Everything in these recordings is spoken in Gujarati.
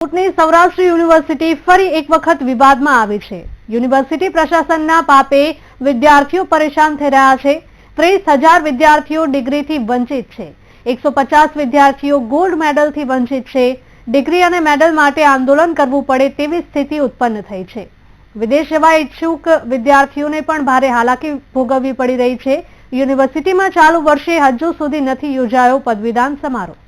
સૌરાષ્ટ્ર યુનિવર્સિટી ફરી એક વખત વિવાદમાં આવી છે। યુનિવર્સિટી પ્રશાસનના પાપે વિદ્યાર્થીઓ પરેશાન થઈ રહ્યા છે। 30,000 વિદ્યાર્થીઓ ડિગ્રીથી વંચિત છે। 150 વિદ્યાર્થીઓ ગોલ્ડ મેડલથી વંચિત છે। ડિગ્રી અને મેડલ માટે આંદોલન કરવું પડે તેવી સ્થિતિ ઉત્પન્ન થઈ છે। વિદેશ જવા ઈચ્છુક વિદ્યાર્થીઓને પણ ભારે હાલાકી ભોગવવી પડી રહી છે। યુનિવર્સિટીમાં ચાલુ વર્ષે હજુ સુધી નથી યોજાયો પદવીદાન સમારોહ।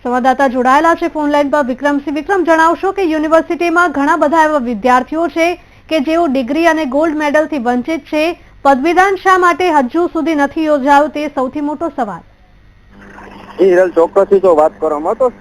સંવાદદાતા જોડાયેલા છે ફોન લાઈન પર વિક્રમસિંહ। વિક્રમ, જણાવશો કે યુનિવર્સિટીમાં ઘણા બધા એવા વિદ્યાર્થીઓ છે કે જેઓ ડિગ્રી અને ગોલ્ડ મેડલથી વંચિત છે। પદવીદાન શા માટે હજુ સુધી નથી યોજાયું તે સૌથી મોટો સવાલ। હિરલ, ચોક્કસથી જો વાત કરવામાં તો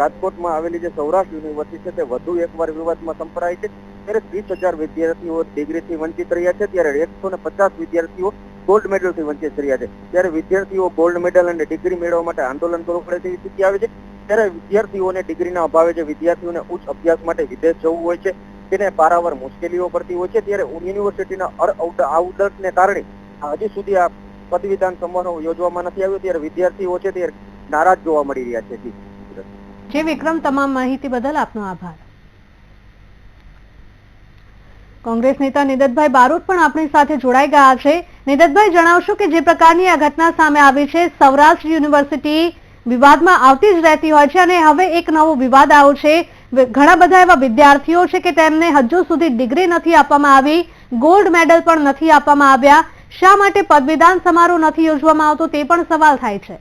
રાજકોટમાં આવેલી જે સૌરાષ્ટ્ર યુનિવર્સિટી છે તે વધુ એકવાર વિવાદમાં સંપરાય છે। ત્યારે 30,000 વિદ્યાર્થીઓ ડિગ્રીથી વંચિત રહ્યા છે, ત્યારે 150 વિદ્યાર્થીઓ ગોલ્ડ મેડલથી વંચિત રહ્યા છે। ત્યારે વિદ્યાર્થીઓ ગોલ્ડ મેડલ અને ડિગ્રી મેળવવા માટે આંદોલન કરવું પડે તેવી સ્થિતિ આવે છે। ત્યારે વિદ્યાર્થીઓને ડિગ્રીના અભાવે જે વિદ્યાર્થીઓને ઉચ્ચ અભ્યાસ માટે વિદેશ જવું હોય છે તેને પારાવાર મુશ્કેલીઓ પડતી હોય છે। ત્યારે યુનિવર્સિટીના આવડતને કારણે હજી સુધી આ પદવીદાન સમારોહ યોજવામાં નથી આવ્યો। ત્યારે વિદ્યાર્થીઓ છે તે નારાજ જોવા મળી રહ્યા છે। જે વિક્રમ, તમામ માહિતી બદલ આપનો આભાર। કોંગ્રેસ નેતા નિદતભાઈ બારોટ પણ આપણી સાથે જોડાઈ ગયા છે। નિદતભાઈ, જણાવશો કે જે પ્રકારની આ ઘટના સામે આવી છે, સૌરાષ્ટ્ર યુનિવર્સિટી વિવાદમાં આવતી જ રહેતી હોય છે અને હવે એક નવો વિવાદ આવ્યો છે। ઘણા બધા એવા વિદ્યાર્થીઓ છે કે તેમને હજુ સુધી ડિગ્રી નથી આપવામાં આવી, ગોલ્ડ મેડલ પણ નથી આપવામાં આવ્યા। શા માટે પદવીદાન સમારોહ નથી યોજવામાં આવતો તે પણ સવાલ થાય છે।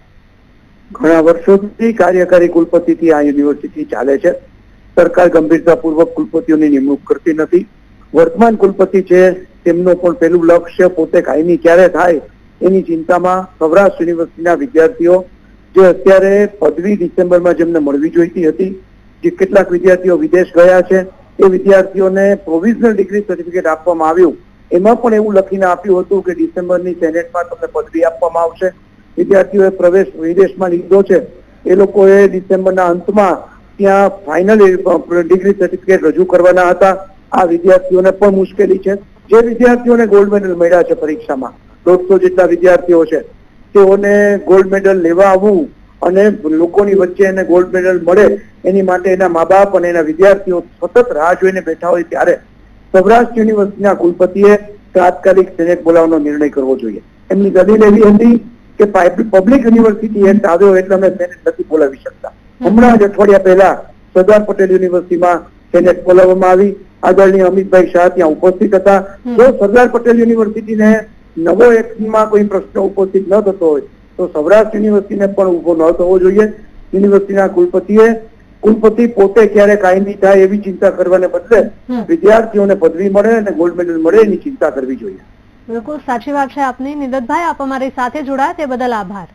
ઘણા વર્ષોથી કાર્યકારી કુલપતિથી આ યુનિવર્સિટી ચાલે છે। સરકાર ગંભીરતાપૂર્વક કુલપતિઓની નિમણૂક કરતી નથી। વર્તમાન કુલપતિ છે તેમનો પણ પહેલું લક્ષ્ય પોતે કાયમી ક્યારે થાય એની ચિંતામાં સૌરાષ્ટ્ર યુનિવર્સિટીના વિદ્યાર્થીઓ જે અત્યારે પદવી ડિસેમ્બરમાં જેમને મળવી જોઈતી હતી, જે કેટલાક વિદ્યાર્થીઓ વિદેશ ગયા છે, એ વિદ્યાર્થીઓને પ્રોવિઝનલ ડિગ્રી સર્ટિફિકેટ આપવામાં આવ્યું, એમાં પણ એવું લખીને આપ્યું હતું કે ડિસેમ્બરની સેનેટમાં તમને પદવી આપવામાં આવશે। વિદ્યાર્થીઓએ પ્રવેશ વિદેશમાં લીધો છે, એ લોકોએ ડિસેમ્બરના અંતમાં ત્યાં ફાઇનલ ડિગ્રી સર્ટિફિકેટ રજૂ કરવાના હતા। આ વિદ્યાર્થીઓને પણ મુશ્કેલી છે। જે વિદ્યાર્થીઓને ગોલ્ડ મેડલ મળ્યા છે પરીક્ષામાં, 150 જેટલા વિદ્યાર્થીઓ છે, તેઓને ગોલ્ડ મેડલ લેવા આવવું અને લોકોની વચ્ચે એને ગોલ્ડ મેડલ મળે એની માટે એના મા બાપ અને એના વિદ્યાર્થીઓ સતત રાહ જોઈને બેઠા હોય ત્યારે સૌરાષ્ટ્ર યુનિવર્સિટીના કુલપતિએ તાત્કાલિક સેનેટ બોલાવવાનો નિર્ણય કરવો જોઈએ। એમની દલીલ એવી હતી કે પબ્લિક યુનિવર્સિટી એક્ટ આવ્યો એટલે અમે સેનેટ નથી બોલાવી શકતા। હમણાં જ અઠવાડિયા પહેલા સરદાર પટેલ યુનિવર્સિટીમાં સેનેટ બોલાવવામાં આવી। આદરણીય અમિતભાઈ શાહ ત્યાં ઉપસ્થિત હતા। જો સરદાર પટેલ યુનિવર્સિટીને નવો એક્ટમાં કોઈ પ્રશ્ન ઉપસ્થિત ન થતો હોય તો સૌરાષ્ટ્ર યુનિવર્સિટીને પણ ઉભો ન થવો જોઈએ। યુનિવર્સિટીના કુલપતિ પોતે ક્યારે કાયમી થાય એવી ચિંતા કરવાને બદલે વિદ્યાર્થીઓને પદવી મળે અને ગોલ્ડ મેડલ મળે એની ચિંતા કરવી જોઈએ। બિલકુલ સાચી વાત છે આપની। નિદતભાઈ, આપ અમારી સાથે જોડાયા તે બદલ આભાર।